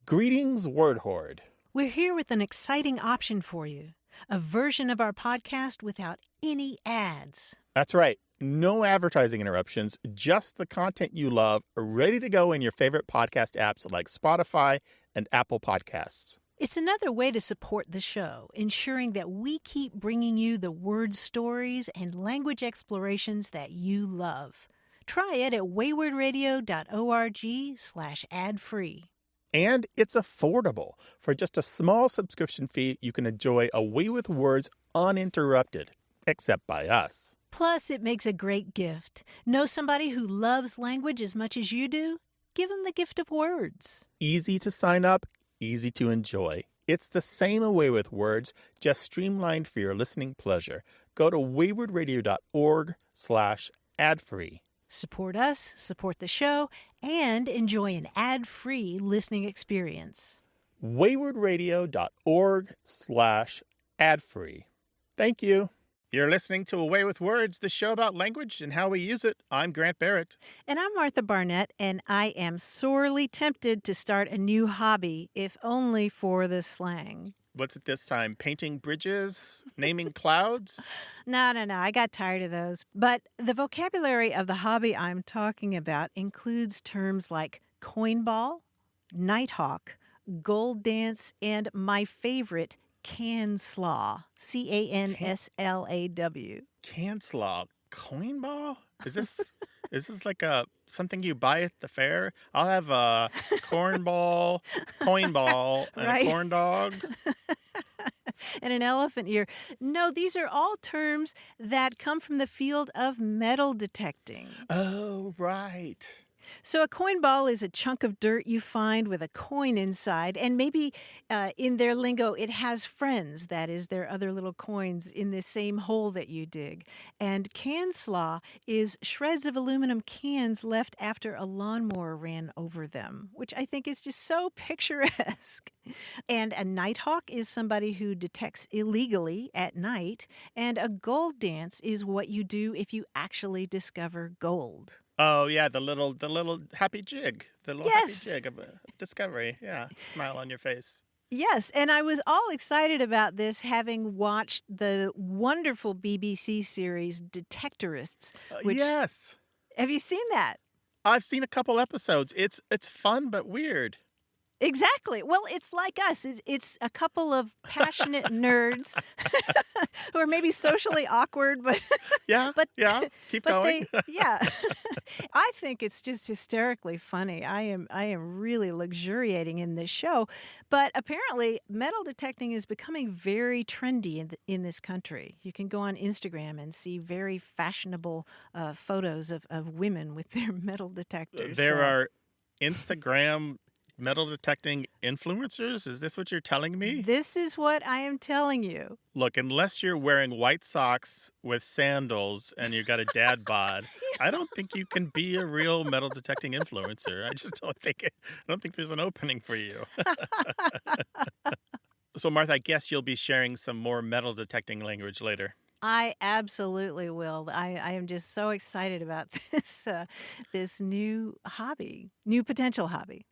Greetings, Word Horde. We're here with an exciting option for you, a version of our podcast without any ads. That's right. No advertising interruptions, just the content you love, ready to go in your favorite podcast apps like Spotify and Apple Podcasts. It's another way to support the show, ensuring that we keep bringing you the word stories and language explorations that you love. Try it at waywardradio.org/ad-free. And it's affordable. For just a small subscription fee, you can enjoy A Way with Words uninterrupted, except by us. Plus, it makes a great gift. Know somebody who loves language as much as you do? Give them the gift of words. Easy to sign up, easy to enjoy. It's the same A Way with Words, just streamlined for your listening pleasure. Go to waywardradio.org/ad-free. Support us, support the show, and enjoy an ad-free listening experience. waywardradio.org/ad-free. Thank you. You're listening to A Way with Words, the show about language and how we use it. I'm Grant Barrett. And I'm Martha Barnett, and I am sorely tempted to start a new hobby, if only for the slang. What's it this time? Painting bridges? Naming clouds? No. I got tired of those. But the vocabulary of the hobby I'm talking about includes terms like coinball, nighthawk, gold dance, and my favorite, Canslaw. Canslaw. Canslaw. Coinball? Is this like something you buy at the fair? I'll have a cornball, coinball, and Right. a corn dog. And an elephant ear. No, these are all terms that come from the field of metal detecting. Oh, right. So a coin ball is a chunk of dirt you find with a coin inside, and maybe in their lingo it has friends, that is, their other little coins in the same hole that you dig. And canslaw is shreds of aluminum cans left after a lawnmower ran over them, which I think is just so picturesque. And a nighthawk is somebody who detects illegally at night, and a gold dance is what you do if you actually discover gold. Oh, yeah, the little happy jig. The little Yes. happy jig of a discovery. Yeah, smile on your face. Yes, and I was all excited about this having watched the wonderful BBC series Detectorists. Yes. Have you seen that? I've seen a couple episodes. It's fun but weird. Exactly. Well, it's like us. It's a couple of passionate nerds who are maybe socially awkward, but Yeah, but keep but going. I think it's just hysterically funny. I am really luxuriating in this show, but apparently metal detecting is becoming very trendy in this country. You can go on Instagram and see very fashionable photos of women with their metal detectors. There are Instagram metal detecting influencers? Is this what you're telling me? This is what I am telling you. Look, unless you're wearing white socks with sandals and you got a dad bod, I don't think you can be a real metal detecting influencer. I just don't think there's an opening for you. So, Martha, I guess you'll be sharing some more metal detecting language later. I absolutely will. I am just so excited about this new potential hobby.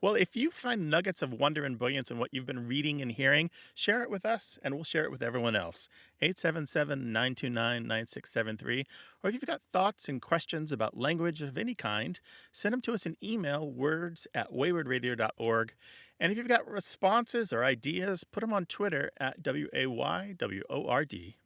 Well, if you find nuggets of wonder and brilliance in what you've been reading and hearing, share it with us, and we'll share it with everyone else. 877-929-9673. Or if you've got thoughts and questions about language of any kind, send them to us in email, words@waywardradio.org. And if you've got responses or ideas, put them on Twitter at WAYWORD.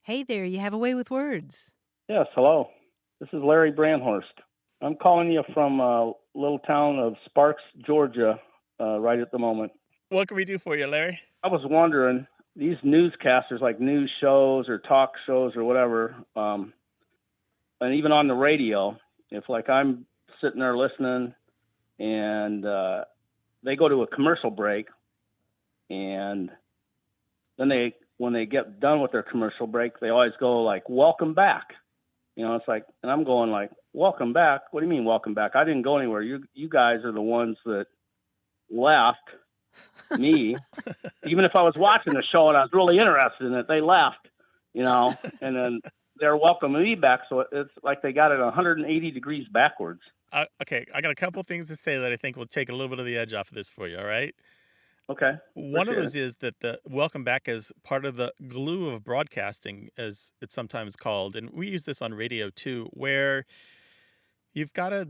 Hey there, you have a way with words. Yes, hello. This is Larry Brandhorst. I'm calling you from a little town of Sparks, Georgia, right at the moment. What can we do for you, Larry? I was wondering, these newscasters, like news shows or talk shows or whatever, and even on the radio, if like I'm sitting there listening and they go to a commercial break, and then when they get done with their commercial break, they always go like, "Welcome back." You know, it's like, and I'm going like, "Welcome back? What do you mean welcome back? I didn't go anywhere. You guys are the ones that left me." Even if I was watching the show and I was really interested in it, they left, you know, and then they're welcoming me back. So it's like they got it 180 degrees backwards. Okay, I got a couple things to say that I think will take a little bit of the edge off of this for you, all right? Okay, One of appreciate those it. is that the welcome back is part of the glue of broadcasting, as it's sometimes called. And we use this on radio too, where you've got to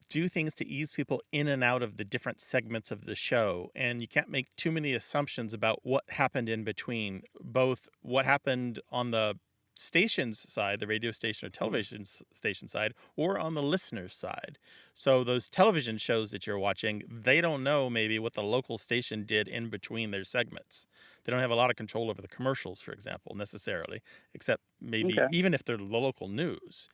do things to ease people in and out of the different segments of the show. And you can't make too many assumptions about what happened in between, both what happened on the station's side, the radio station or television station side, or on the listener's side. So those television shows that you're watching, they don't know maybe what the local station did in between their segments. They don't have a lot of control over the commercials, for example, necessarily, except maybe Okay. even if they're the local news.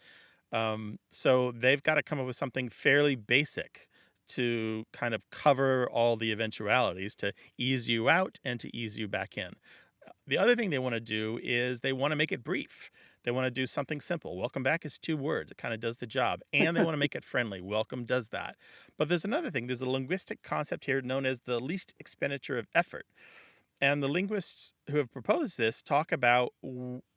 So they've got to come up with something fairly basic to kind of cover all the eventualities to ease you out and to ease you back in. The other thing they want to do is they want to make it brief. They want to do something simple. Welcome back is 2 words. It kind of does the job. And they want to make it friendly. Welcome does that. But there's another thing. There's a linguistic concept here known as the least expenditure of effort. And the linguists who have proposed this talk about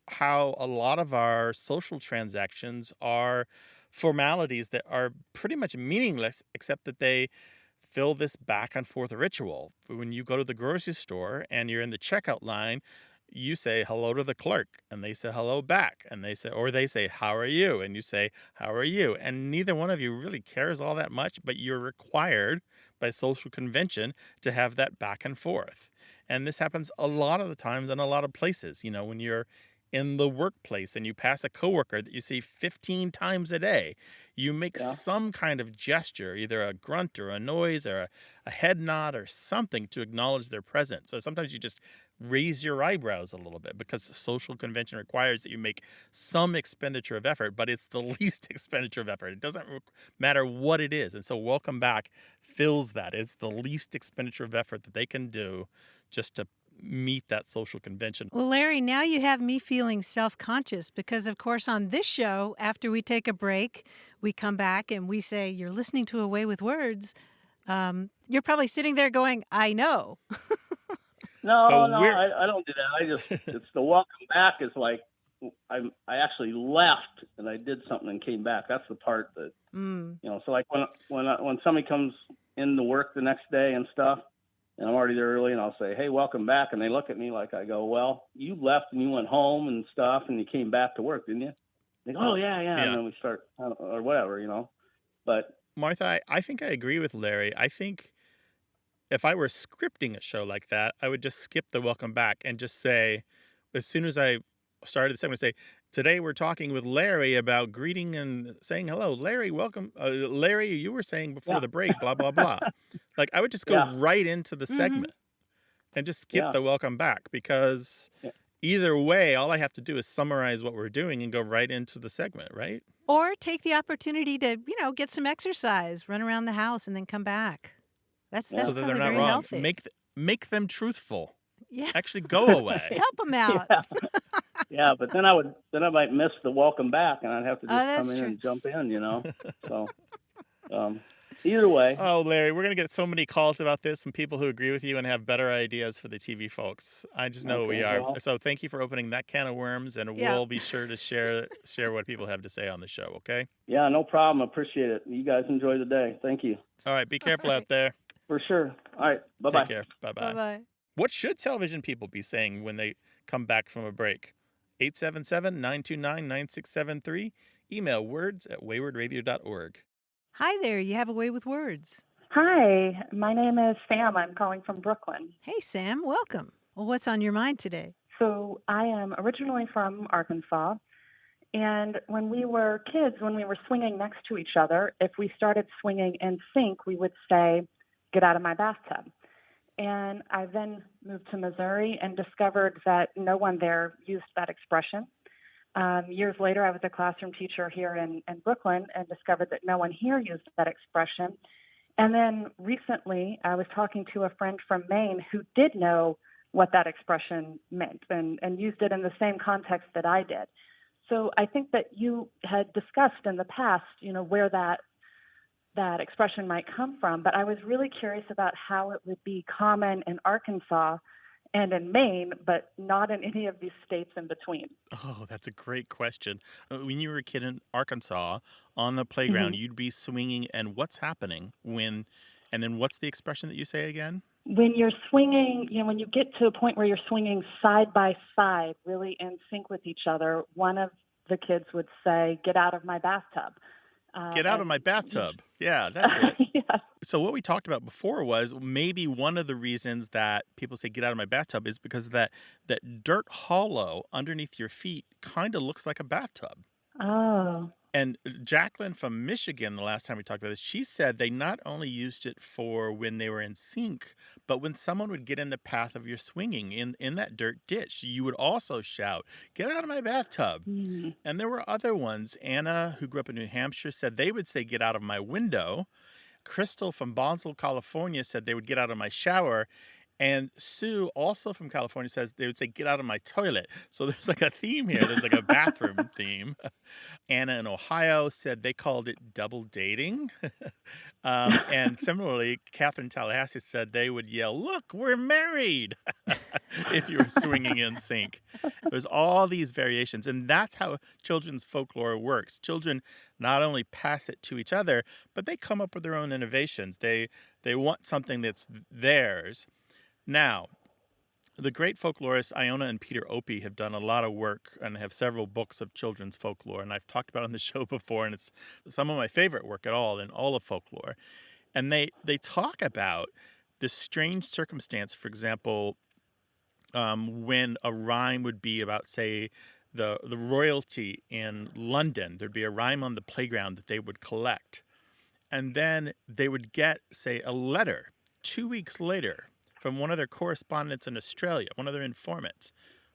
how a lot of our social transactions are formalities that are pretty much meaningless, except that they fill this back and forth ritual. When you go to the grocery store and you're in the checkout line, you say hello to the clerk and they say hello back, and they say how are you, and you say how are you, and neither one of you really cares all that much, but you're required by social convention to have that back and forth. And this happens a lot of the times in a lot of places. When you're in the workplace and you pass a coworker that you see 15 times a day, you make Yeah. some kind of gesture, either a grunt or a noise or a head nod or something to acknowledge their presence. So sometimes you just raise your eyebrows a little bit because social convention requires that you make some expenditure of effort, but it's the least expenditure of effort. It doesn't matter what it is. And so welcome back fills that. It's the least expenditure of effort that they can do just to meet that social convention. Well, Larry, now you have me feeling self-conscious because, of course, on this show, after we take a break, we come back and we say, "You're listening to A Way with Words." You're probably sitting there going, "I know." No, But no, we're I don't do that. It's the welcome back is like I actually left and I did something and came back. That's the part that Mm. So like when somebody comes in to work the next day and stuff, and I'm already there early, and I'll say, "Hey, welcome back," and they look at me like I go, "Well, you left and you went home and stuff, and you came back to work, didn't you?" They go, "Oh yeah, yeah," and yeah. then we start or whatever. But Martha, I think I agree with Larry. I think if I were scripting a show like that, I would just skip the welcome back and just say, as soon as I started the segment, say, "Today we're talking with Larry about greeting and saying hello. Larry, welcome. Larry, you were saying before yeah, the break, blah, blah, blah." Like I would just go yeah, right into the Mhm. segment and just skip yeah, the welcome back, because yeah. either way, all I have to do is summarize what we're doing and go right into the segment, right? Or take the opportunity to, get some exercise, run around the house, and then come back. Yeah. That's So that they're probably not very wrong. healthy. Make them truthful. Yeah. Actually go away. Help them out. Yeah, yeah. But then I might miss the welcome back, and I'd have to Oh, just come that's in true. and jump in. So either way, Oh, Larry, we're going to get so many calls about this from people who agree with you and have better ideas for the TV folks. I just know we okay. are. Well, So thank you for opening that can of worms, and Yeah. we'll be sure to share what people have to say on the show, okay? yeah, no problem. Appreciate it. You guys enjoy the day. Thank you All right, be All careful right. out there. for sure. All right. Bye Take bye. care. Bye-bye. Bye-bye. What should television people be saying when they come back from a break? 877-929-9673. Email words@waywardradio.org. Hi there. You have A Way with Words. Hi, my name is Sam. I'm calling from Brooklyn. Hey, Sam. Welcome. Well, what's on your mind today? So I am originally from Arkansas. And when we were kids, when we were swinging next to each other, if we started swinging in sync, we would say, "Get out of my bathtub." And I then moved to Missouri and discovered that no one there used that expression. Years later, I was a classroom teacher here in Brooklyn and discovered that no one here used that expression. And then recently, I was talking to a friend from Maine who did know what that expression meant and used it in the same context that I did. So I think that you had discussed in the past, where that expression might come from, but I was really curious about how it would be common in Arkansas and in Maine, but not in any of these states in between. Oh, that's a great question. When you were a kid in Arkansas on the playground, Mhm. you'd be swinging, and what's happening and then what's the expression that you say again? When you're swinging, when you get to a point where you're swinging side by side, really in sync with each other, one of the kids would say, "Get out of my bathtub." Get out of my And bathtub. Yeah, that's it. yeah. So what we talked about before was maybe one of the reasons that people say get out of my bathtub is because that dirt hollow underneath your feet kind of looks like a bathtub. Oh. And Jacqueline from Michigan, the last time we talked about this, she said they not only used it for when they were in sync, but when someone would get in the path of your swinging in that dirt ditch, you would also shout, "Get out of my bathtub." Hmm. And there were other ones. Anna, who grew up in New Hampshire, said they would say, "Get out of my window." Crystal from Bonsall, California, said they would get out of my shower. And Sue, also from California, says they would say, "Get out of my toilet." So there's like a theme here. There's like a bathroom theme. Anna in Ohio said they called it double dating. And similarly, Catherine in Tallahassee said they would yell, "Look, we're married," if you were swinging in sync. There's all these variations. And that's how children's folklore works. Children not only pass it to each other, but they come up with their own innovations. They want something that's theirs. Now, the great folklorists Iona and Peter Opie have done a lot of work and have several books of children's folklore. And I've talked about it on the show before, and it's some of my favorite work at all in all of folklore. And they talk about this strange circumstance, for example, when a rhyme would be about, say, the royalty in London. There'd be a rhyme on the playground that they would collect. And then they would get, say, a letter 2 weeks later from one of their correspondents in Australia, one of their informants,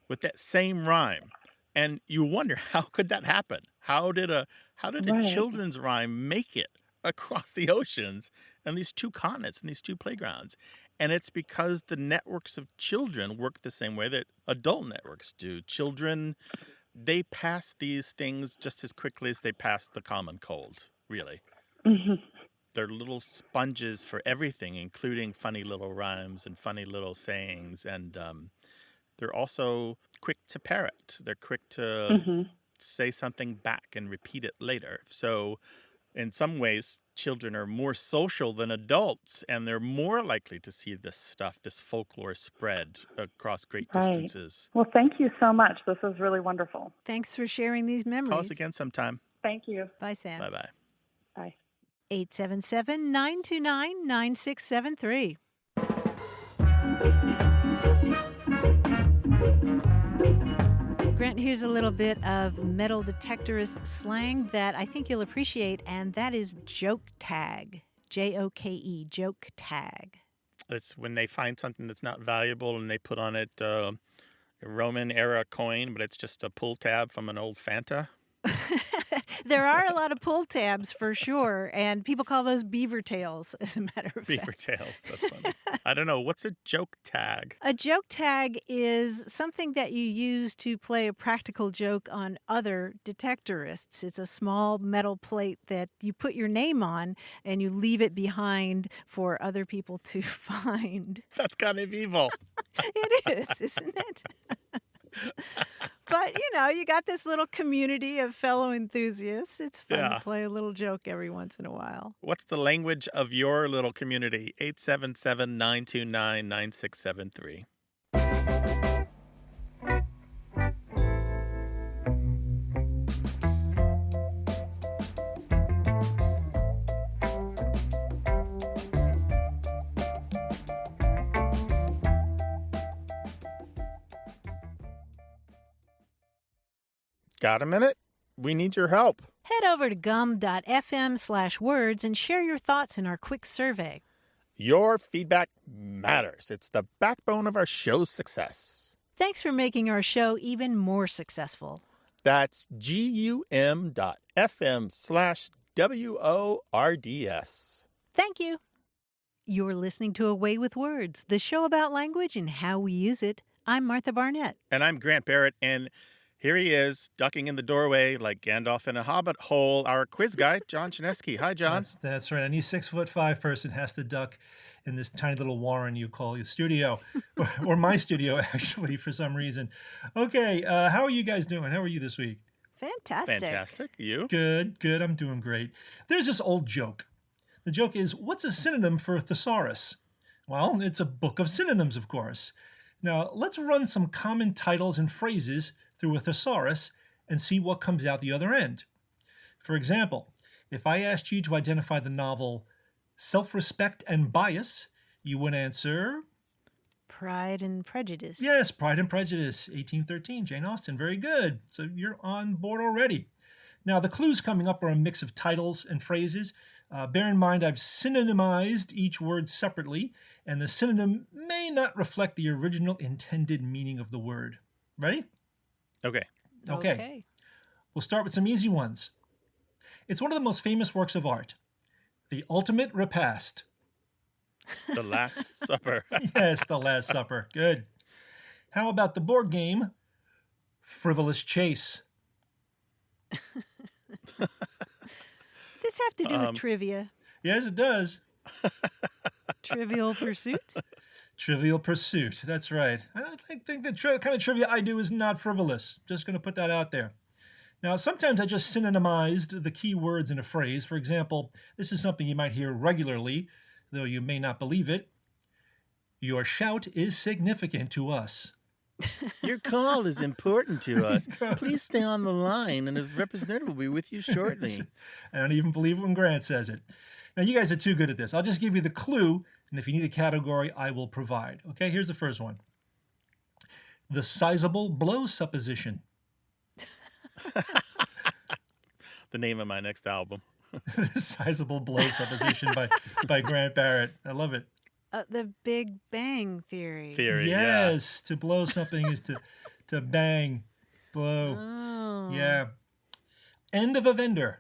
with that same rhyme. And you wonder, how could that happen? How did a Right. children's rhyme make it across the oceans and these two continents and these two playgrounds? And it's because the networks of children work the same way that adult networks do. Children, they pass these things just as quickly as they pass the common cold, really. Hmm. They're little sponges for everything, including funny little rhymes and funny little sayings. And they're also quick to parrot. They're quick to Hmm. say something back and repeat it later. So in some ways, children are more social than adults, and they're more likely to see this stuff, this folklore spread across great Right. distances. Well, thank you so much. This is really wonderful. Thanks for sharing these Call us memories. again sometime. Thank you. Bye, Sam. Bye-bye. Bye. 877-929-9673. Grant, here's a little bit of metal detectorist slang that I think you'll appreciate, and that is joke tag. Joke, joke tag. It's when they find something that's not valuable and they put on it a Roman era coin, but it's just a pull tab from an old Fanta. There are a lot of pull tabs for sure, and people call those beaver tails, as a matter of Beaver fact. tails. That's funny. I don't know. What's a joke tag? A joke tag is something that you use to play a practical joke on other detectorists. It's a small metal plate that you put your name on and you leave it behind for other people to find. That's kind of evil. It is, isn't it? But, you got this little community of fellow enthusiasts. It's fun Yeah. to play a little joke every once in a while. What's the language of your little community? 877-929-9673. Got a minute? We need your help. Head over to gum.fm/words and share your thoughts in our quick survey. Your feedback matters. It's the backbone of our show's success. Thanks for making our show even more successful. That's gum.fm/WORDS. Thank you. You're listening to A Way with Words, the show about language and how we use it. I'm Martha Barnett. And I'm Grant Barrett. And Here he is, ducking in the doorway like Gandalf in a hobbit hole, our quiz guy, John Chinesky. Hi, John. That's right. Any 6'5" person has to duck in this tiny little warren you call your studio, or my studio, actually, for some reason. Okay, how are you guys doing? How are you this week? Fantastic. Fantastic. You? Good. I'm doing great. There's this old joke. The joke is, what's a synonym for thesaurus? Well, it's a book of synonyms, of course. Now, let's run some common titles and phrases through a thesaurus and see what comes out the other end. For example, if I asked you to identify the novel Self-Respect and Bias, you would answer... Pride and Prejudice. Yes, Pride and Prejudice, 1813, Jane Austen. Very good. So you're on board already. Now, the clues coming up are a mix of titles and phrases. Bear in mind, I've synonymized each word separately, and the synonym may not reflect the original intended meaning of the word. Ready? Okay. We'll start with some easy ones. It's one of the most famous works of art. The Ultimate Repast. The Last Supper. Yes, The Last Supper. Good. How about the board game Frivolous Chase? This have to do with trivia. Yes, it does. Trivial Pursuit? Trivial Pursuit. That's right. I think the kind of trivia I do is not frivolous. Just going to put that out there. Now, sometimes I just synonymized the key words in a phrase. For example, this is something you might hear regularly, though you may not believe it. Your shout is significant to us. Your call is important to us. Please stay on the line, and a representative will be with you shortly. I don't even believe it when Grant says it. Now, you guys are too good at this. I'll just give you the clue, and if you need a category, I will provide. Okay, here's the first one. The sizable blow supposition. The name of my next album. The sizable blow supposition by Grant Barrett. I love it. The Big Bang Theory. Yes, to blow something is to bang, blow. Oh. Yeah. End of a vendor.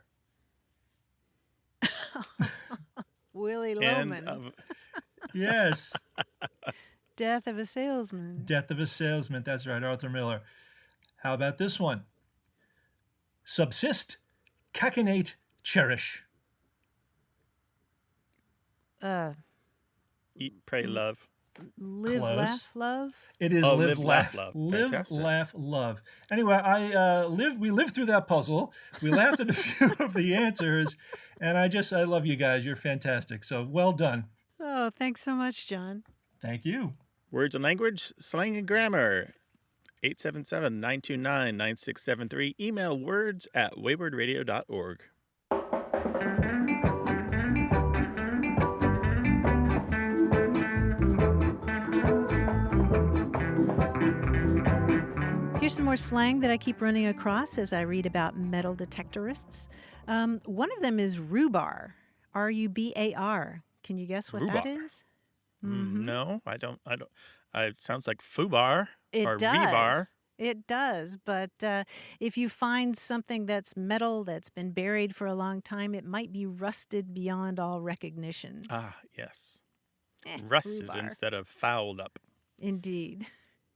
Willie Loman. Yes. Death of a Salesman. Death of a Salesman. That's right, Arthur Miller. How about this one? Subsist, cachinnate, cherish. Eat, pray, love. Live, Close. laugh, love. It is live, laugh, love. Live, Fantastic. laugh, love. Anyway, we lived through that puzzle. We laughed at a few of the answers, and I love you guys. You're fantastic. So well done. Oh, thanks so much, John. Thank you. Words and language, slang and grammar. 877-929-9673. Email words@waywardradio.org. Here's some more slang that I keep running across as I read about metal detectorists. One of them is rhubar, R-U-B-A-R. Can you guess what that Rhubarb. is? Mhm. No, I don't. It sounds like foobar It or does. rebar. It does, but if you find something that's metal that's been buried for a long time, it might be rusted beyond all recognition. Ah, yes. Eh, Rusted rhubar. instead of fouled up. Indeed.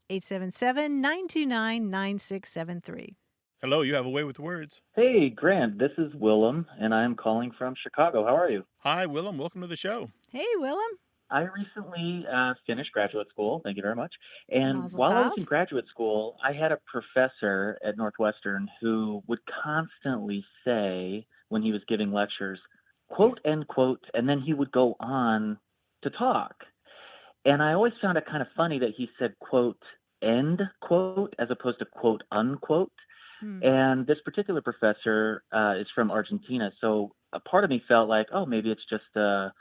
877-929-9673. Hello, you have a way with words. Hey, Grant, this is Willem, and I'm calling from Chicago. How are you? Hi, Willem. Welcome to the show. Hey, Willem. I recently finished graduate school. Thank you very much. And Mazel while I was tov. in graduate school, I had a professor at Northwestern who would constantly say, when he was giving lectures, quote, end quote, and then he would go on to talk. And I always found it kind of funny that he said, quote, end quote, as opposed to quote, unquote. And this particular professor is from Argentina. So a part of me felt like, oh, maybe it's just a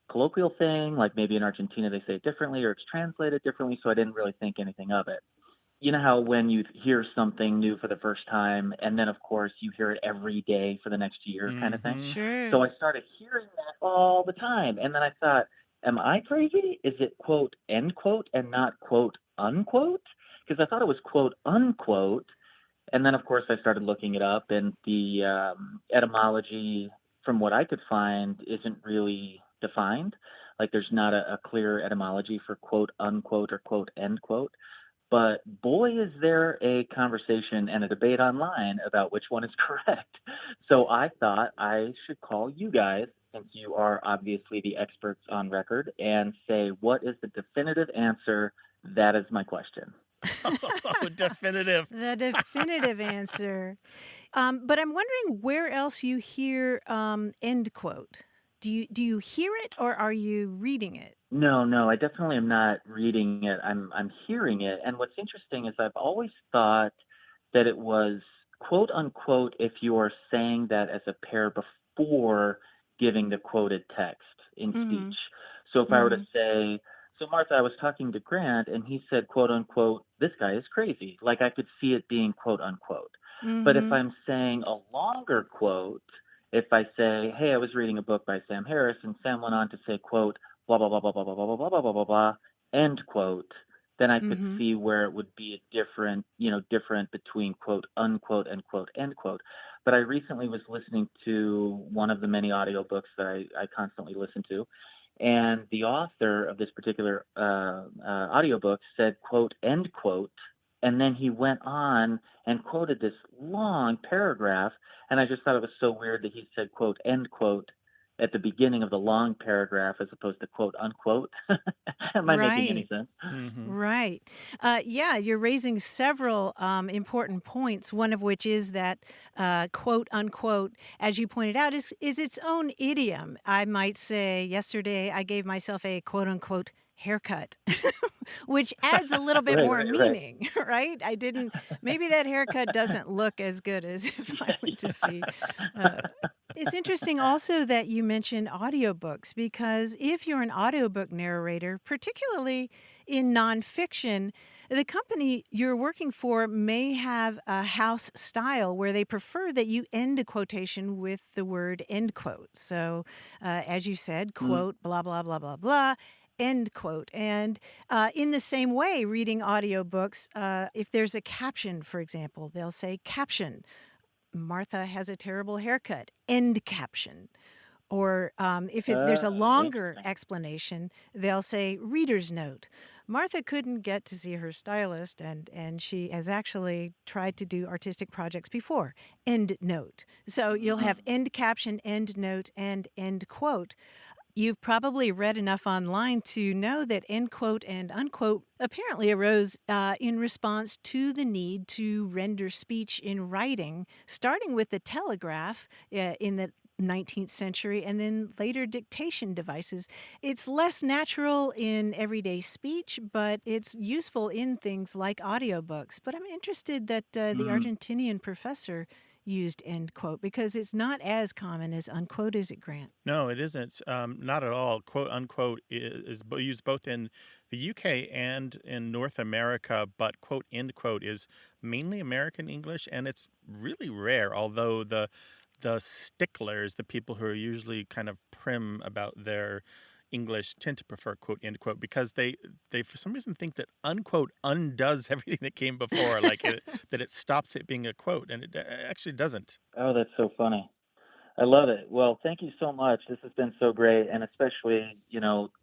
colloquial thing. Like maybe in Argentina they say it differently or it's translated differently. So I didn't really think anything of it. You know how when you hear something new for the first time and then, of course, you hear it every day for the next year kind of thing. Sure. So I started hearing that all the time. And then I thought, am I crazy? Is it quote, end quote, and not quote, unquote? Because I thought it was quote, unquote. And then, of course, I started looking it up, and the etymology, from what I could find, isn't really defined. Like there's not a clear etymology for quote, unquote, or quote, end quote. But boy, is there a conversation and a debate online about which one is correct. So I thought I should call you guys, since you are obviously the experts on record, and say, what is the definitive answer? That is my question. Oh, definitive. The definitive answer. But I'm wondering where else you hear end quote. Do you hear it or are you reading it? No, I definitely am not reading it. I'm hearing it. And what's interesting is I've always thought that it was quote unquote if you are saying that as a pair before giving the quoted text in Mm-hmm. speech. So if I were to Mm-hmm. say, so Martha, I was talking to Grant and he said, quote unquote, this guy is crazy. Like I could see it being quote unquote. But if Mm-hmm. I'm saying a longer quote, if I say, hey, I was reading a book by Sam Harris and Sam went on to say, quote, blah, blah, blah, blah, blah, blah, blah, blah, blah, blah, blah, blah, end quote, then I could Mm-hmm. see where it would be a different between quote, unquote, and quote, end quote. But I recently was listening to one of the many audiobooks that I constantly listen to. And the author of this particular audiobook said, quote, end quote. And then he went on and quoted this long paragraph. And I just thought it was so weird that he said, quote, end quote, at the beginning of the long paragraph as opposed to quote, unquote. Am I making any Right. sense? Mm-hmm. Right. Yeah, you're raising several important points, one of which is that quote unquote, as you pointed out, is its own idiom. I might say, yesterday I gave myself a quote unquote haircut, which adds a little bit more Right. meaning, right? Maybe that haircut doesn't look as good as if I went to see. Uh, it's interesting also that you mentioned audiobooks because if you're an audiobook narrator, particularly in nonfiction, the company you're working for may have a house style where they prefer that you end a quotation with the word end quote. So, as you said, Mm, quote, blah, blah, blah, blah, blah. End quote. And in the same way, reading audiobooks, if there's a caption, for example, they'll say caption. Martha has a terrible haircut. End caption. Or there's a longer interesting. explanation, they'll say reader's note. Martha couldn't get to see her stylist, and she has actually tried to do artistic projects before. End note. So you'll have end caption, end note, and end quote. You've probably read enough online to know that end quote and unquote apparently arose in response to the need to render speech in writing, starting with the telegraph in the 19th century and then later dictation devices. It's less natural in everyday speech, but it's useful in things like audiobooks. But I'm interested that the Mm. Argentinian professor used end quote because it's not as common as unquote, is it, Grant? No, it isn't. Not at all. Quote unquote is used both in the UK and in North America, but quote end quote is mainly American English, and it's really rare. Although the sticklers, the people who are usually kind of prim about their English, tend to prefer quote end quote because they for some reason think that unquote undoes everything that came before, that it stops it being a quote, and it actually doesn't. Oh, that's so funny. I love it. Well, thank you so much. This has been so great. And especially,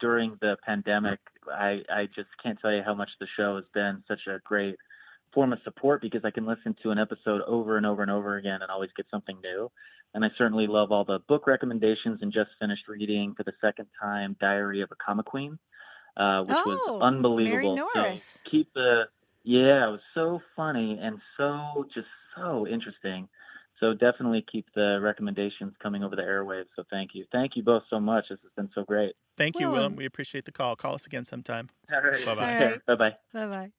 during the pandemic, I just can't tell you how much the show has been such a great form of support because I can listen to an episode over and over and over again and always get something new. And I certainly love all the book recommendations and just finished reading for the second time Diary of a Comic Queen, which was Oh, Mary unbelievable. So Norris. yeah, it was so funny and so interesting. So definitely keep the recommendations coming over the airwaves. So thank you. Thank you both so much. This has been so great. Thank you, Well, Willem. We appreciate the call. Call us again sometime. All right. Bye all bye. right. Bye-bye. Bye-bye.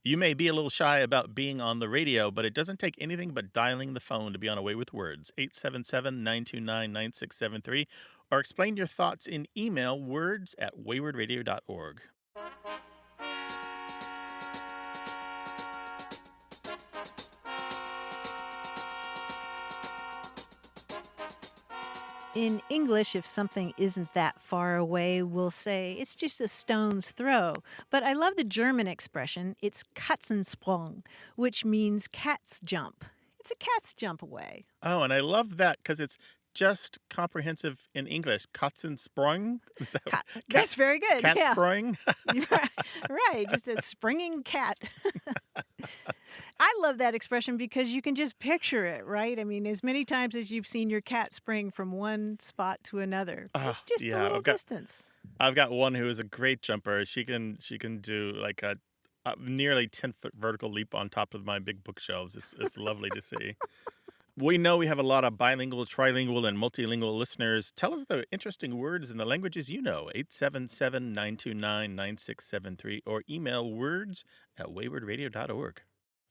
You may be a little shy about being on the radio, but it doesn't take anything but dialing the phone to be on A Way with Words, 877-929-9673, or explain your thoughts in email, words@waywardradio.org. In English, if something isn't that far away, we'll say it's just a stone's throw. But I love the German expression, it's Katzensprung, which means cat's jump. It's a cat's jump away. Oh, and I love that because it's just comprehensive in English? Katzensprung? Is that That's very good. Yeah. Katzensprung? Right. Just a springing cat. I love that expression because you can just picture it, right? I mean, as many times as you've seen your cat spring from one spot to another, it's just a Yeah, little distance. I've got one who is a great jumper. She can do like a nearly 10-foot vertical leap on top of my big bookshelves. It's lovely to see. We know we have a lot of bilingual, trilingual, and multilingual listeners. Tell us the interesting words in the languages you know. 877-929-9673 or email words@waywardradio.org.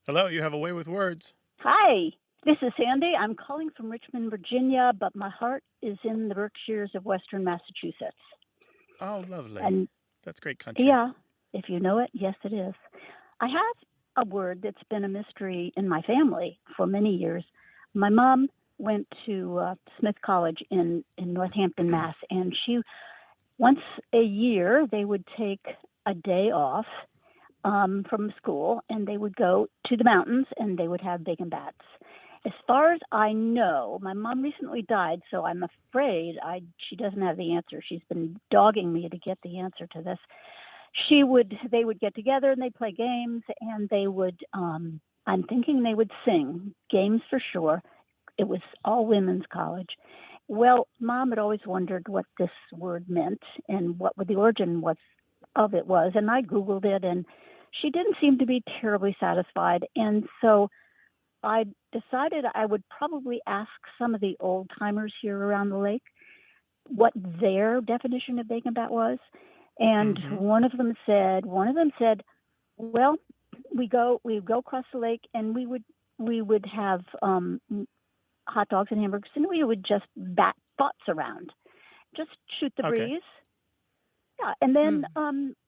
Hello, you have a way with words. Hi, this is Sandy. I'm calling from Richmond, Virginia, but my heart is in the Berkshires of Western Massachusetts. Oh, lovely. And that's great country. yeah, if you know it, yes, it is. I have a word that's been a mystery in my family for many years. My mom went to Smith College in Northampton, Mass, and once a year they would take a day off from school, and they would go to the mountains, and they would have bacon bats. As far as I know, my mom recently died, so I'm afraid she doesn't have the answer. She's been dogging me to get the answer to this. They would get together and they'd play games, and they would, I'm thinking they would sing, games for sure. It was all women's college. Well, Mom had always wondered what this word meant and what the origin of it was, and I Googled it, and she didn't seem to be terribly satisfied, and so I decided I would probably ask some of the old timers here around the lake what their definition of bacon bat was. And one of them said, well, we go across the lake, and we would have hot dogs and hamburgers, and we would just bat thoughts around, just shoot the breeze. Yeah, and then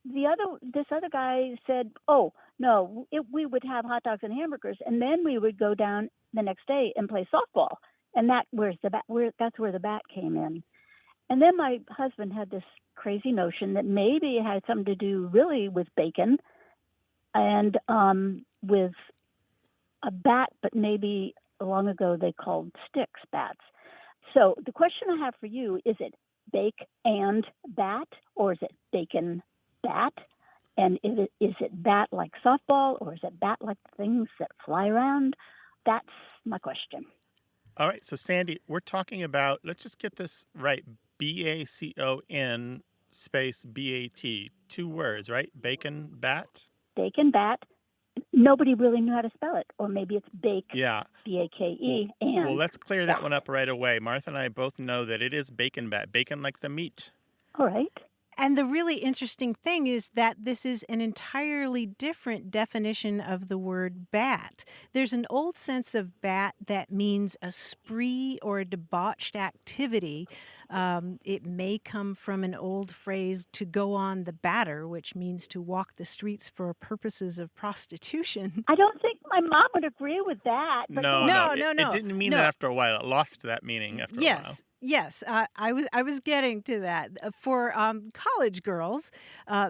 this other guy said, "Oh no, we would have hot dogs and hamburgers, and then we would go down the next day and play softball." And that's where the bat came in. And then my husband had this crazy notion that maybe it had something to do really with bacon and with a bat, but maybe long ago they called sticks bats. So the question I have for you is: it bake and bat, or is it bacon bat? And is it bat like softball, or is it bat like things that fly around? That's my question. All right, so Sandy, we're talking about, let's just get this right, BACON space BAT, 2 words, right? Bacon bat? Bacon bat. Nobody really knew how to spell it, or maybe it's bake, yeah. BAKE. Well, let's clear that one up right away. Martha and I both know that it is bacon bat, bacon like the meat. All right. And the really interesting thing is that this is an entirely different definition of the word bat. There's an old sense of bat that means a spree or a debauched activity. It may come from an old phrase, to go on the batter, which means to walk the streets for purposes of prostitution. I don't think my mom would agree with that. But No. It didn't mean that after a while. It lost that meaning after a while. Yes, I was getting to that. For college girls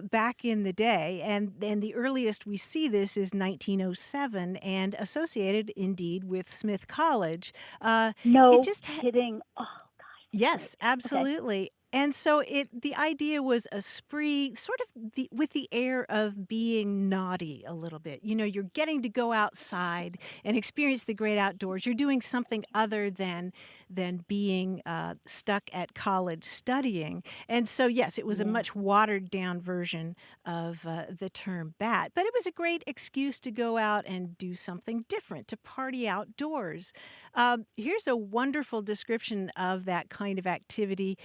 back in the day, and the earliest we see this is 1907, and associated indeed with Smith College. No it just kidding. Oh, gosh. Yes, absolutely. Okay. And so the idea was a spree, sort of with the air of being naughty a little bit. You know, you're getting to go outside and experience the great outdoors. You're doing something other than being stuck at college studying. And so, yes, it was a much watered down version of the term bat. But it was a great excuse to go out and do something different, to party outdoors. Here's a wonderful description of that kind of activity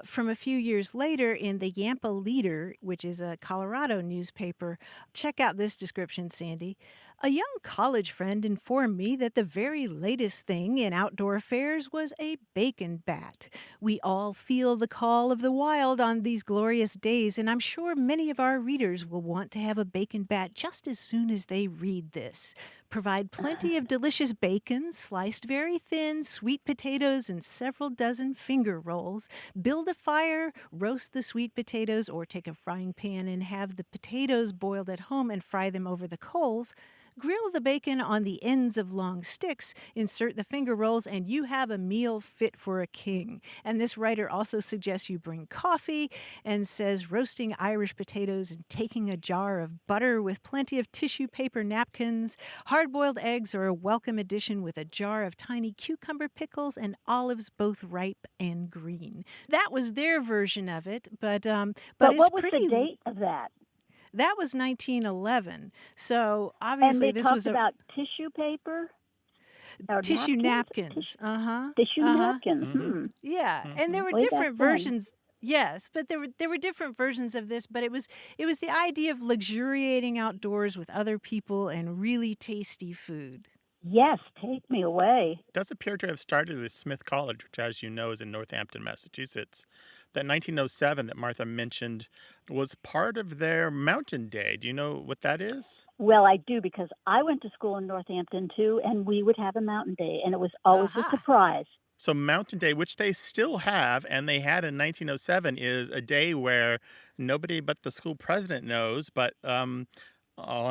from a few years later in the Yampa Leader, which is a Colorado newspaper. Check out this description, Sandy. A young college friend informed me that the very latest thing in outdoor affairs was a bacon bat. We all feel the call of the wild on these glorious days, and I'm sure many of our readers will want to have a bacon bat just as soon as they read this. Provide plenty of delicious bacon, sliced very thin, sweet potatoes, and several dozen finger rolls. Build a fire, roast the sweet potatoes, or take a frying pan and have the potatoes boiled at home and fry them over the coals. Grill the bacon on the ends of long sticks, insert the finger rolls, and you have a meal fit for a king. And this writer also suggests you bring coffee and says roasting Irish potatoes and taking a jar of butter with plenty of tissue paper napkins. Hard-boiled eggs are a welcome addition with a jar of tiny cucumber pickles and olives, both ripe and green. That was their version of it, but it's what was pretty. the date of that? That was 1911. So And obviously they this talked was about tissue paper? Or tissue napkins. Tissue napkins. Mhm. Yeah, and there were Way back different then. versions. Yes, but there were different versions of this, but it was the idea of luxuriating outdoors with other people and really tasty food. Yes, take me away. Does appear to have started with Smith College, which, as you know, is in Northampton, Massachusetts. That 1907 that Martha mentioned was part of their Mountain Day. Do you know what that is? Well, I do because I went to school in Northampton too, and we would have a mountain day, and it was always Aha. a surprise. So Mountain Day, which they still have, and they had in 1907, is a day where nobody but the school president knows, but on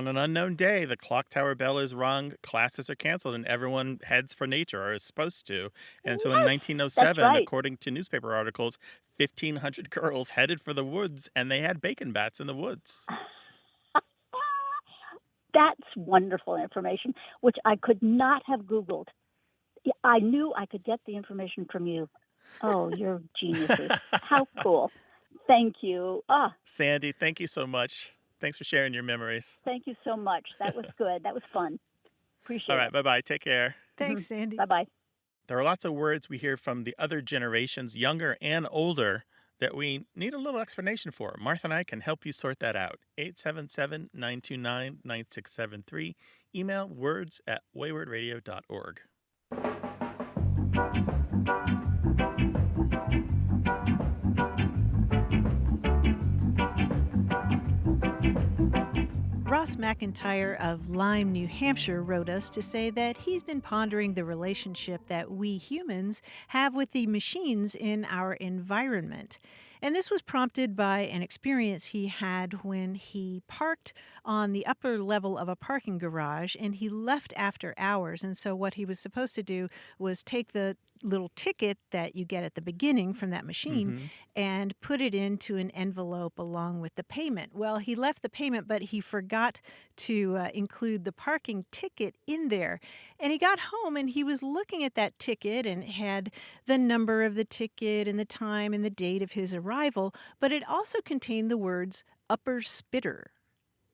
an unknown day, the clock tower bell is rung, classes are canceled, and everyone heads for nature, or is supposed to. And so in Yes, 1907, that's right. according to newspaper articles, 1,500 girls headed for the woods, and they had bacon bats in the woods. That's wonderful information, which I could not have Googled. I knew I could get the information from you. Oh, you're geniuses. How cool. Thank you. Sandy, thank you so much. Thanks for sharing your memories. Thank you so much. That was good. That was fun. Appreciate All right, it. bye-bye. Take care. Thanks, Sandy. Bye-bye. There are lots of words we hear from the other generations, younger and older, that we need a little explanation for. Martha and I can help you sort that out. 877-929-9673. Email words@waywardradio.org. Ross McIntyre of Lyme, New Hampshire wrote us to say that he's been pondering the relationship that we humans have with the machines in our environment. And this was prompted by an experience he had when he parked on the upper level of a parking garage and he left after hours. And so what he was supposed to do was take the little ticket that you get at the beginning from that machine and put it into an envelope along with the payment. Well, he left the payment, but he forgot to include the parking ticket in there. And he got home and he was looking at that ticket and it had the number of the ticket and the time and the date of his arrival, but it also contained the words Upper Spitter.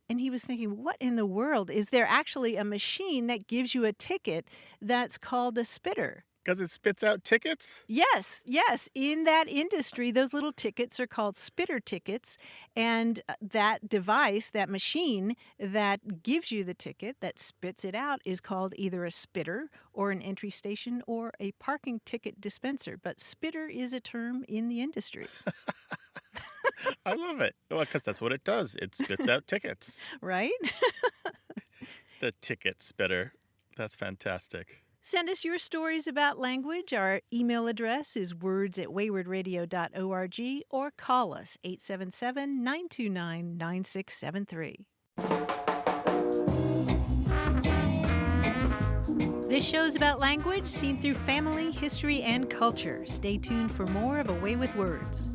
And he was thinking, what in the world? Is there actually a machine that gives you a ticket that's called a spitter? Because it spits out tickets? Yes. In that industry, those little tickets are called spitter tickets. And that device, that machine that gives you the ticket, that spits it out, is called either a spitter or an entry station or a parking ticket dispenser. But spitter is a term in the industry. I love it. Well, because that's what it does. It spits out tickets. Right? The ticket spitter. That's fantastic. Send us your stories about language. Our email address is words@waywardradio.org or call us 877-929-9673. This show is about language seen through family, history, and culture. Stay tuned for more of A Way with Words.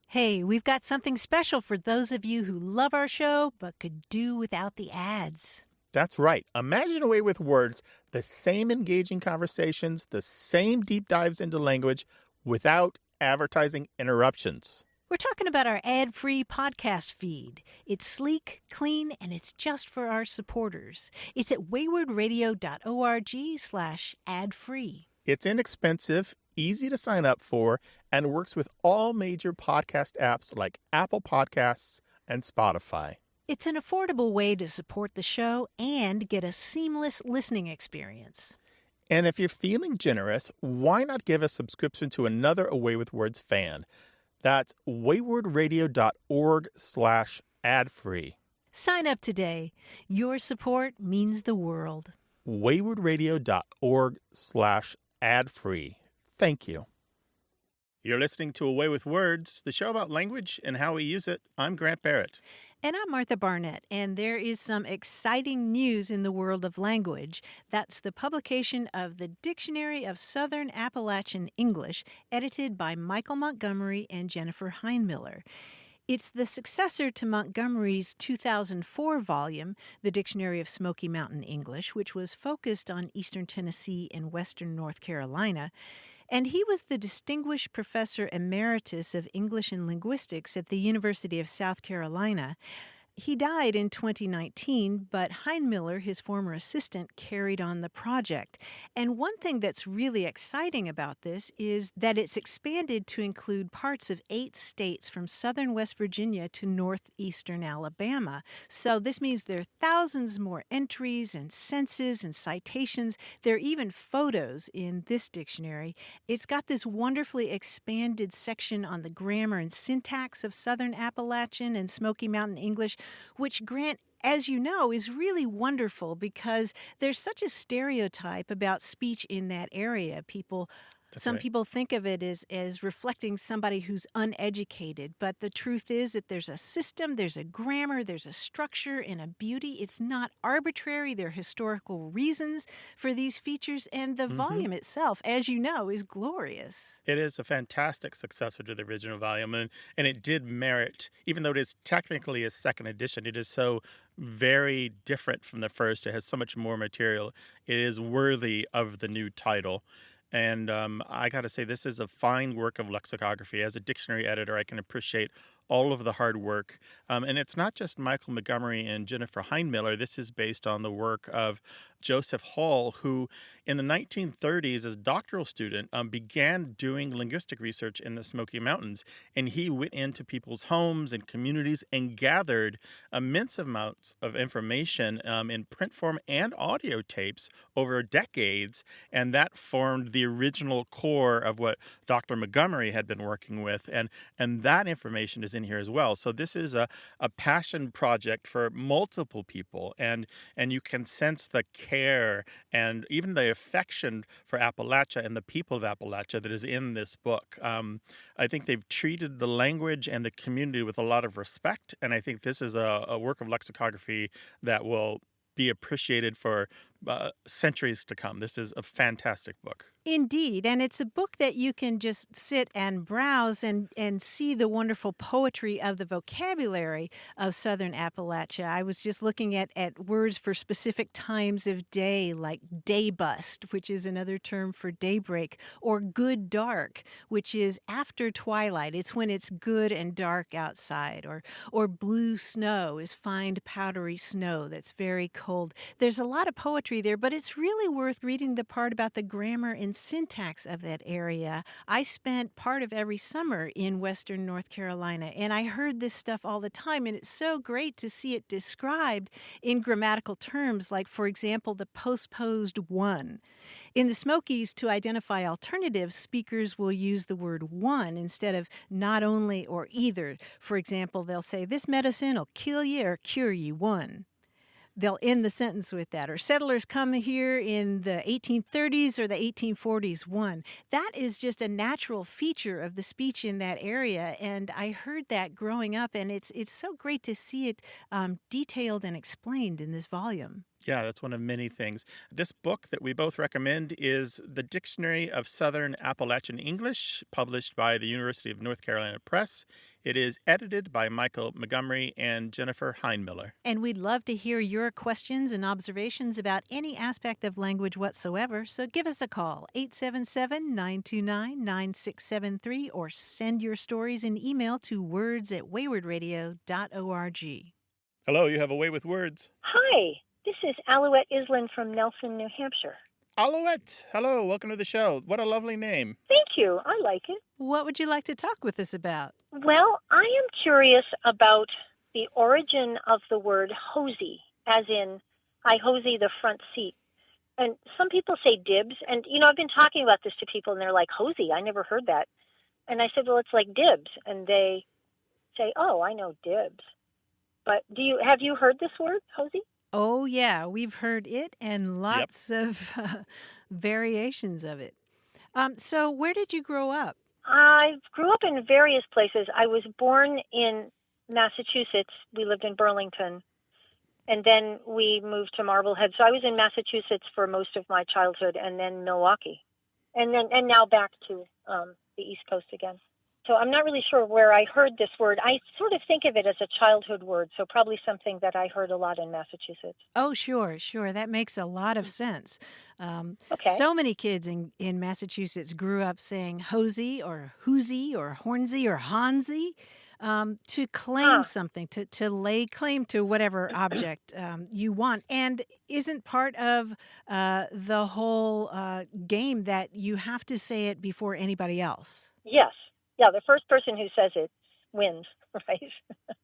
Hey, we've got something special for those of you who love our show but could do without the ads. That's right. Imagine A Way with Words, the same engaging conversations, the same deep dives into language without advertising interruptions. We're talking about our ad-free podcast feed. It's sleek, clean, and it's just for our supporters. It's at waywardradio.org/ad-free. It's inexpensive, easy to sign up for, and works with all major podcast apps like Apple Podcasts and Spotify. It's an affordable way to support the show and get a seamless listening experience. And if you're feeling generous, why not give a subscription to another A Way with Words fan? That's waywardradio.org/ad-free. Sign up today. Your support means the world. waywardradio.org/ad-free. Thank you. You're listening to Away with Words, the show about language and how we use it. I'm Grant Barrett. And I'm Martha Barnett, and there is some exciting news in the world of language. That's the publication of the Dictionary of Southern Appalachian English, edited by Michael Montgomery and Jennifer Heinmiller. It's the successor to Montgomery's 2004 volume, The Dictionary of Smoky Mountain English, which was focused on eastern Tennessee and western North Carolina. And he was the Distinguished Professor Emeritus of English and Linguistics at the University of South Carolina. He died in 2019, but Heinmiller, his former assistant, carried on the project. And one thing that's really exciting about this is that it's expanded to include parts of 8 states from southern West Virginia to northeastern Alabama. So this means there are thousands more entries and senses and citations. There are even photos in this dictionary. It's got this wonderfully expanded section on the grammar and syntax of Southern Appalachian and Smoky Mountain English, which, Grant, as you know, is really wonderful because there's such a stereotype about speech in that area. Some people think of it as reflecting somebody who's uneducated, but the truth is that there's a system, there's a grammar, there's a structure and a beauty. It's not arbitrary. There are historical reasons for these features, and the volume itself, as you know, is glorious. It is a fantastic successor to the original volume, and it did merit, even though it is technically a second edition, it is so very different from the first. It has so much more material. It is worthy of the new title. And I got to say, this is a fine work of lexicography. As a dictionary editor, I can appreciate all of the hard work. And it's not just Michael Montgomery and Jennifer Heinmiller. This is based on the work of Joseph Hall, who in the 1930s, as a doctoral student, began doing linguistic research in the Smoky Mountains. And he went into people's homes and communities and gathered immense amounts of information in print form and audio tapes over decades. And that formed the original core of what Dr. Montgomery had been working with. And that information is in here as well. So this is a passion project for multiple people. And you can sense the care and even the affection for Appalachia and the people of Appalachia that is in this book. I think they've treated the language and the community with a lot of respect, and I think this is a work of lexicography that will be appreciated for centuries to come. This is a fantastic book. Indeed, and it's a book that you can just sit and browse and see the wonderful poetry of the vocabulary of Southern Appalachia. I was just looking at words for specific times of day, like daybust, which is another term for daybreak, or good dark, which is after twilight. It's when it's good and dark outside. Or blue snow is fine powdery snow that's very cold. There's a lot of poetry there, but it's really worth reading the part about the grammar and syntax of that area. I spent part of every summer in western North Carolina, and I heard this stuff all the time, and it's so great to see it described in grammatical terms, like, for example, the postposed one. In the Smokies, to identify alternatives, speakers will use the word one instead of not only or either. For example, they'll say, this medicine will kill you or cure you, one. They'll end the sentence with that. Or settlers come here in the 1830s or the 1840s, one. That is just a natural feature of the speech in that area, and I heard that growing up, and it's so great to see it detailed and explained in this volume. Yeah, that's one of many things. This book that we both recommend is The Dictionary of Southern Appalachian English, published by the University of North Carolina Press. It is edited by Michael Montgomery and Jennifer Heinmiller. And we'd love to hear your questions and observations about any aspect of language whatsoever, so give us a call, 877-929-9673, or send your stories in email to words@waywardradio.org. Hello, you have a way with words. Hi, this is Alouette Island from Nelson, New Hampshire. Alouette, hello, welcome to the show. What a lovely name. Thank you. I like it. What would you like to talk with us about? Well, I am curious about the origin of the word hosey, as in, I hosey the front seat. And some people say dibs, and, I've been talking about this to people, and they're like, hosey, I never heard that. And I said, well, it's like dibs. And they say, oh, I know dibs. But have you heard this word, hosey? Oh, yeah, we've heard it and Yep. lots of variations of it. So where did you grow up? I grew up in various places. I was born in Massachusetts. We lived in Burlington, and then we moved to Marblehead. So I was in Massachusetts for most of my childhood, and then Milwaukee, and now back to the East Coast again. So I'm not really sure where I heard this word. I sort of think of it as a childhood word, so probably something that I heard a lot in Massachusetts. Oh, sure, sure. That makes a lot of sense. Okay. So many kids in Massachusetts grew up saying hosey or hoozy or hornsey or hansy to claim something, to lay claim to whatever object you want. And isn't part of the whole game that you have to say it before anybody else. Yes. Yeah, the first person who says it wins, right?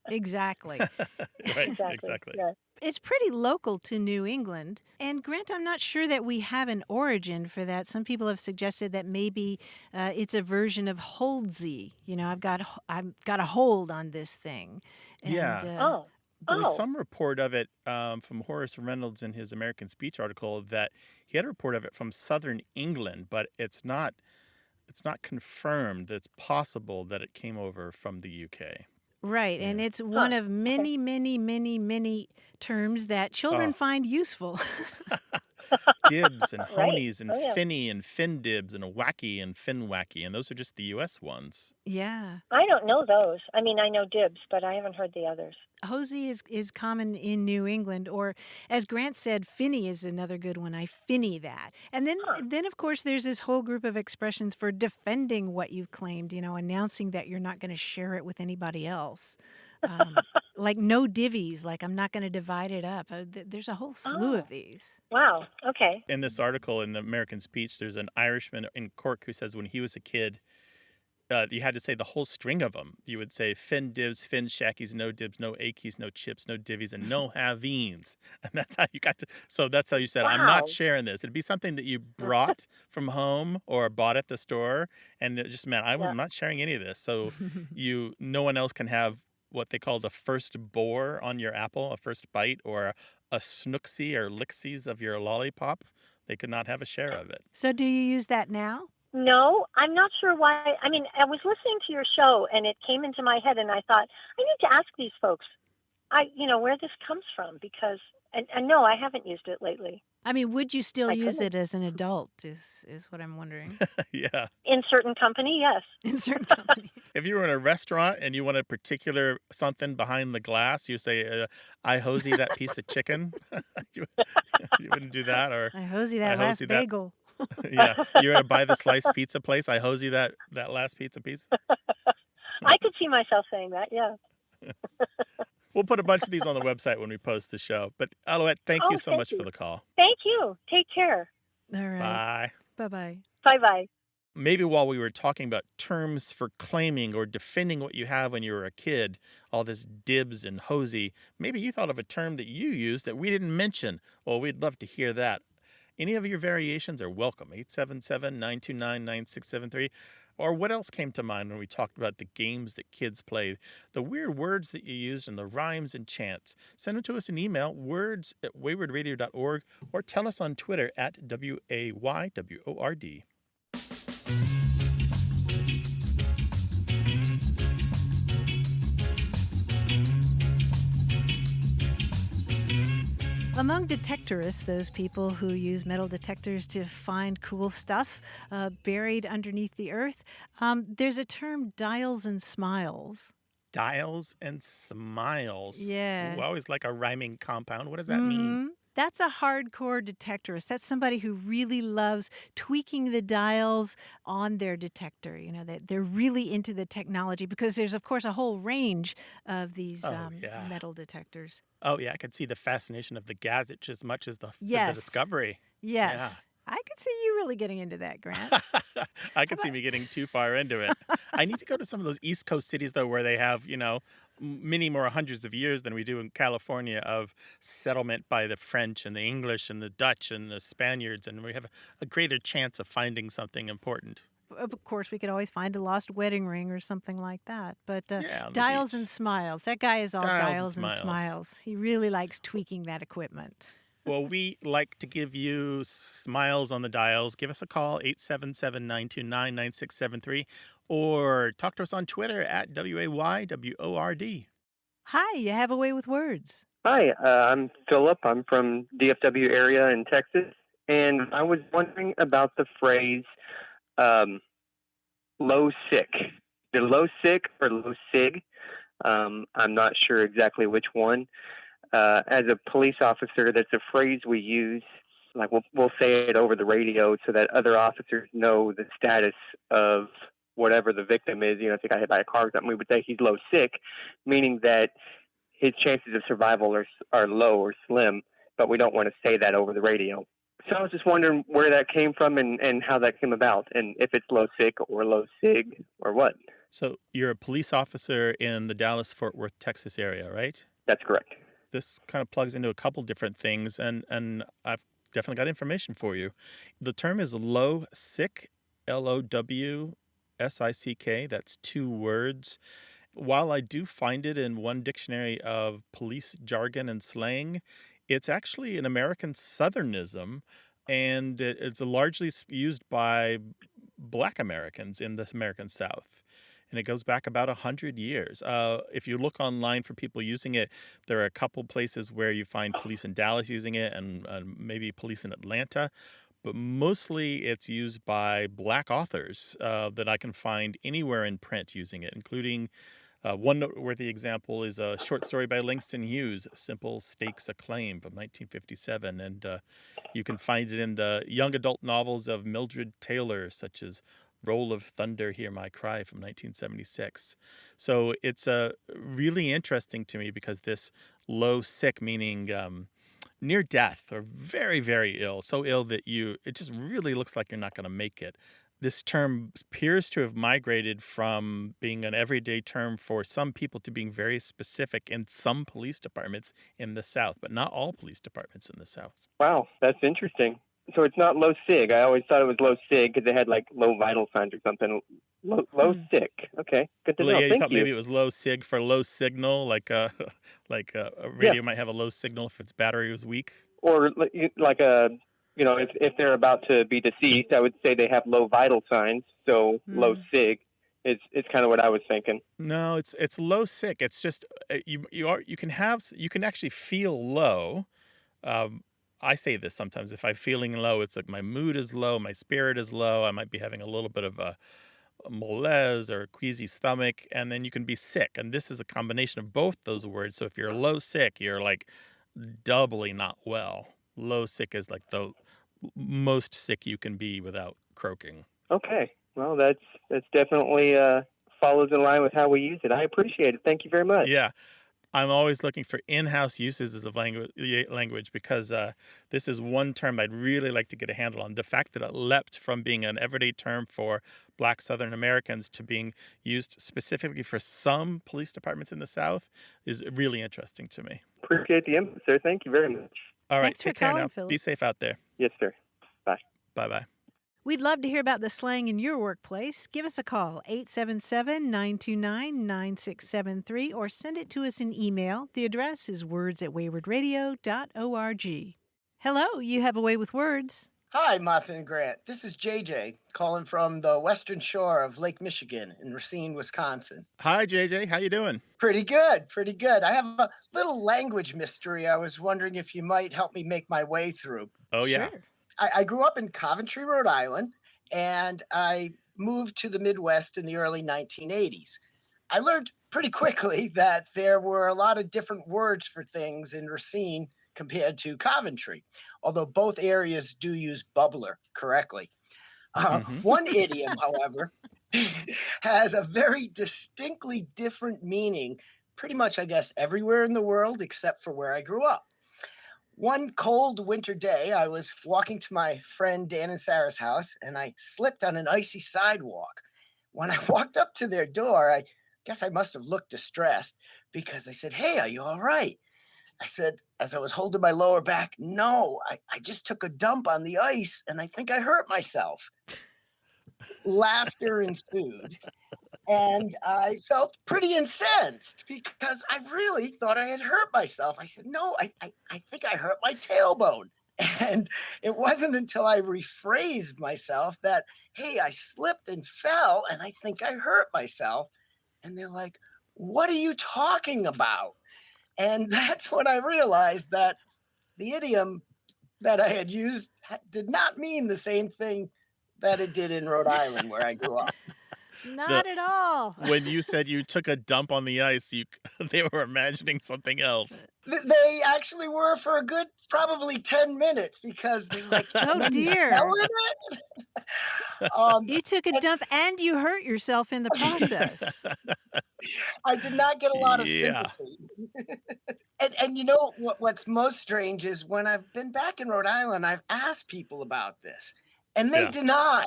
Exactly. Right, exactly. Yeah. It's pretty local to New England. And Grant, I'm not sure that we have an origin for that. Some people have suggested that maybe it's a version of holdsy. You know, I've got a hold on this thing. And, Yeah. There Oh. was some report of it from Horace Reynolds in his American Speech article that he had a report of it from Southern England, but it's not confirmed that it's possible that it came over from the UK. Right, and it's one of many, many, many, many terms that children find useful. Dibs and honies and yeah. finny and fin dibs and wacky and fin wacky, and those are just the US ones. Yeah. I don't know those. I mean, I know dibs, but I haven't heard the others. Hosey is common in New England, or as Grant said, finny is another good one. I finny that. And then of course there's this whole group of expressions for defending what you've claimed, you know, announcing that you're not going to share it with anybody else. Like no divvies, like I'm not going to divide it up. There's a whole slew of these. Wow. Okay. In this article in the American Speech, there's an Irishman in Cork who says when he was a kid, you had to say the whole string of them. You would say fin dibs, fin shackies, no dibs, no achies, no chips, no divvies, and no haveens. And that's how you got to. So that's how you said, I'm not sharing this. It'd be something that you brought from home or bought at the store, and it just meant I'm not sharing any of this. So no one else can have what they call the first bore on your apple, a first bite, or a snooksy or lixies of your lollipop. They could not have a share of it. So do you use that now? No, I'm not sure why. I mean, I was listening to your show and it came into my head and I thought, I need to ask these folks, where this comes from because, and no, I haven't used it lately. I mean, would you still use it as an adult is what I'm wondering. Yeah. In certain company, yes. In certain company. If you were in a restaurant and you want a particular something behind the glass, you say, I hosey that piece of chicken. you wouldn't do that. Or I hosey that last bagel. Yeah. You're going to buy the sliced pizza place. I hosey that last pizza piece. I could see myself saying that, yeah. We'll put a bunch of these on the website when we post the show. But Alouette, thank you so much for the call. Thank you. Take care. All right. Bye. Bye-bye. Bye-bye. Maybe while we were talking about terms for claiming or defending what you have when you were a kid, all this dibs and hosey, maybe you thought of a term that you used that we didn't mention. Well, we'd love to hear that. Any of your variations are welcome. 877-929-9673. Or what else came to mind when we talked about the games that kids played, the weird words that you used, and the rhymes and chants? Send them to us in email, words@waywardradio.org, or tell us on Twitter at WAYWORD. Among detectorists, those people who use metal detectors to find cool stuff buried underneath the earth, there's a term dials and smiles. Dials and smiles. Yeah. Ooh, I always like a rhyming compound. What does that mean? That's a hardcore detectorist. That's somebody who really loves tweaking the dials on their detector. You know, they're really into the technology because there's, of course, a whole range of these metal detectors. Oh, yeah. I could see the fascination of the gadget just as much as the discovery. Yes. Yeah. I could see you really getting into that, Grant. I could see me getting too far into it. I need to go to some of those East Coast cities, though, where they have, many more hundreds of years than we do in California of settlement by the French and the English and the Dutch and the Spaniards, and we have a greater chance of finding something important. of course, we could always find a lost wedding ring or something like that. But Yeah, on the dials and beach. smiles. That guy is all Dials and dials and smiles. smiles. He really likes tweaking that equipment. Well, we like to give you smiles on the dials. Give us a call, 877-929-9673, or talk to us on Twitter at WAYWORD. Hi, you have a way with words. Hi, I'm Philip. I'm from DFW area in Texas, and I was wondering about the phrase low sick. The low sick or low sig? I'm not sure exactly which one. As a police officer, that's a phrase we use. Like we'll say it over the radio so that other officers know the status of whatever the victim is. If he got hit by a car or something, we would say he's low sick, meaning that his chances of survival are low or slim, but we don't want to say that over the radio. So I was just wondering where that came from and how that came about, and if it's low sick or low sig or what. So you're a police officer in the Dallas-Fort Worth, Texas area, right? That's correct. This kind of plugs into a couple different things, and I've definitely got information for you. The term is low sick, LOWSICK. That's 2 words. While I do find it in one dictionary of police jargon and slang, it's actually an American Southernism, and it's largely used by Black Americans in the American South. And it goes back about 100 years. If you look online for people using it, there are a couple places where you find police in Dallas using it and maybe police in Atlanta. But mostly it's used by Black authors that I can find anywhere in print using it, including one noteworthy example is a short story by Langston Hughes, Simple Stakes a Claim from 1957. And you can find it in the young adult novels of Mildred Taylor, such as Roll of Thunder, Hear My Cry from 1976. So it's really interesting to me because this low sick, meaning near death or very, very ill, so ill that it just really looks like you're not going to make it. This term appears to have migrated from being an everyday term for some people to being very specific in some police departments in the South, but not all police departments in the South. Wow, that's interesting. So it's not low sig. I always thought it was low sig because they had like low vital signs or something. Low sick. Okay, good to know. Yeah, you Thank thought you. maybe it was low sig for low signal, like a radio might have a low signal if its battery was weak. Or like if they're about to be deceased, I would say they have low vital signs. So low sig. It's kind of what I was thinking. No, it's low sick. It's just you can actually feel low. I say this sometimes. If I'm feeling low, it's like my mood is low, my spirit is low. I might be having a little bit of a malaise or a queasy stomach, and then you can be sick. And this is a combination of both those words. So if you're low sick, you're like doubly not well. Low sick is like the most sick you can be without croaking. Okay. Well, that's definitely follows in line with how we use it. I appreciate it. Thank you very much. Yeah. I'm always looking for in-house uses of language because this is one term I'd really like to get a handle on. The fact that it leapt from being an everyday term for Black Southern Americans to being used specifically for some police departments in the South is really interesting to me. Appreciate the input, sir. Thank you very much. All right, Thanks take for care calling, now. Philip. Be safe out there. Yes, sir. Bye. Bye-bye. We'd love to hear about the slang in your workplace. Give us a call, 877-929-9673, or send it to us in email. The address is words@waywardradio.org. Hello, you have a way with words. Hi, Martha and Grant. This is JJ calling from the western shore of Lake Michigan in Racine, Wisconsin. Hi, JJ. How you doing? Pretty good, pretty good. I have a little language mystery I was wondering if you might help me make my way through. Oh, yeah. Sure. I grew up in Coventry, Rhode Island, and I moved to the Midwest in the early 1980s. I learned pretty quickly that there were a lot of different words for things in Racine compared to Coventry, although both areas do use bubbler correctly. One idiom, however, has a very distinctly different meaning pretty much, I guess, everywhere in the world except for where I grew up. One cold winter day, I was walking to my friend Dan and Sarah's house, and I slipped on an icy sidewalk. When I walked up to their door, I guess I must have looked distressed because they said, "Hey, are you all right?" I said, as I was holding my lower back, "No, I just took a dump on the ice, and I think I hurt myself." laughter ensued. And I felt pretty incensed because I really thought I had hurt myself. I said, no, I think I hurt my tailbone. And it wasn't until I rephrased myself that, hey, I slipped and fell and I think I hurt myself. And they're like, what are you talking about? And that's when I realized that the idiom that I had used did not mean the same thing that it did in Rhode Island where I grew up. Not at all. When you said you took a dump on the ice, they were imagining something else. They actually were for a good probably 10 minutes because they like, oh dear. You took a dump and you hurt yourself in the process. I did not get a lot of sympathy. And you know what's most strange is when I've been back in Rhode Island, I've asked people about this and they deny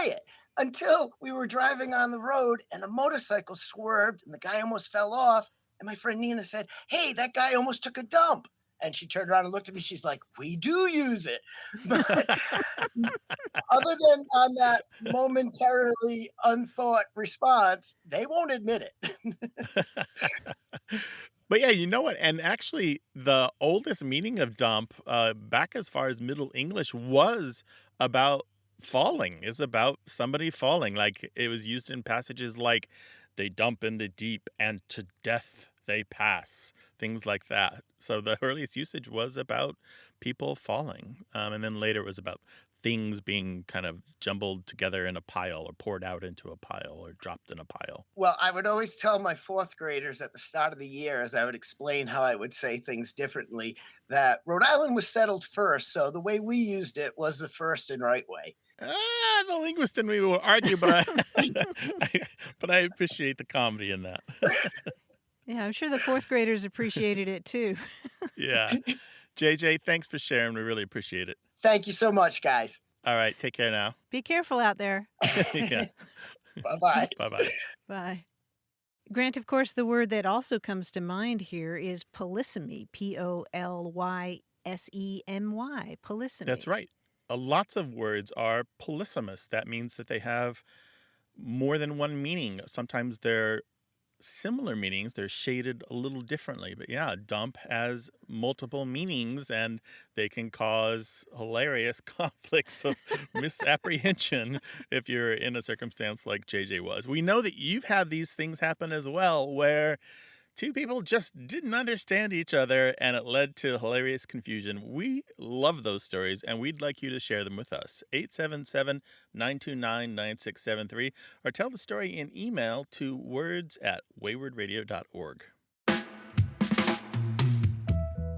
it. Until we were driving on the road and a motorcycle swerved and the guy almost fell off. And my friend Nina said, hey, that guy almost took a dump. And she turned around and looked at me. She's like, we do use it. But other than on that momentarily unthought response, they won't admit it. But yeah, you know what? And actually, the oldest meaning of dump, back as far as Middle English, was about falling. It's about somebody falling. Like it was used in passages like they dump in the deep and to death they pass, things like that. So the earliest usage was about people falling. And then later it was about things being kind of jumbled together in a pile or poured out into a pile or dropped in a pile. Well, I would always tell my fourth graders at the start of the year, as I would explain how I would say things differently, that Rhode Island was settled first. So the way we used it was the first and right way. The linguist and we will argue, but I appreciate the comedy in that. Yeah, I'm sure the fourth graders appreciated it too. Yeah. JJ, thanks for sharing. We really appreciate it. Thank you so much, guys. All right. Take care now. Be careful out there. Yeah. Bye-bye. Bye-bye. Bye. Grant, of course, the word that also comes to mind here is polysemy, Polysemy, polysemy. That's right. Lots of words are polysemous. That means that they have more than one meaning. Sometimes they're similar meanings. They're shaded a little differently. But yeah, dump has multiple meanings and they can cause hilarious conflicts of misapprehension if you're in a circumstance like JJ was. We know that you've had these things happen as well where two people just didn't understand each other and it led to hilarious confusion. We love those stories and we'd like you to share them with us. 877-929-9673 or tell the story in email to words@waywardradio.org.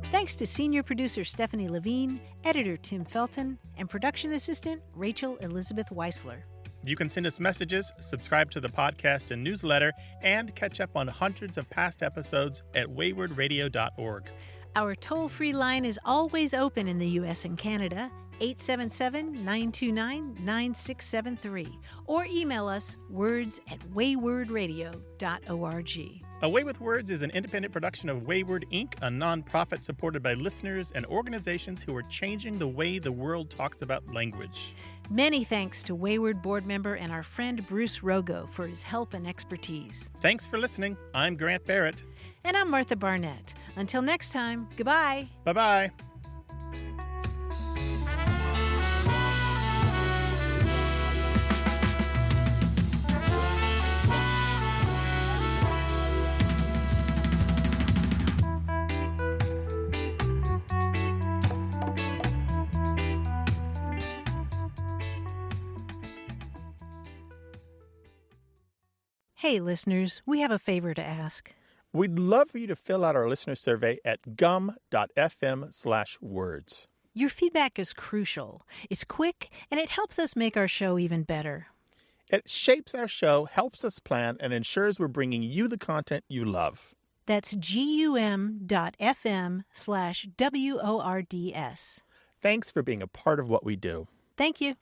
Thanks to senior producer Stephanie Levine, editor Tim Felton, and production assistant Rachel Elizabeth Weisler. You can send us messages, subscribe to the podcast and newsletter, and catch up on hundreds of past episodes at waywardradio.org. Our toll-free line is always open in the U.S. and Canada, 877-929-9673, or email us words@waywardradio.org. A Way with Words is an independent production of Wayward, Inc., a nonprofit supported by listeners and organizations who are changing the way the world talks about language. Many thanks to Wayward board member and our friend Bruce Rogo for his help and expertise. Thanks for listening. I'm Grant Barrett. And I'm Martha Barnett. Until next time, goodbye. Bye-bye. Hey, listeners, we have a favor to ask. We'd love for you to fill out our listener survey at gum.fm/words. Your feedback is crucial. It's quick, and it helps us make our show even better. It shapes our show, helps us plan, and ensures we're bringing you the content you love. That's gum.fm/WORDS. Thanks for being a part of what we do. Thank you.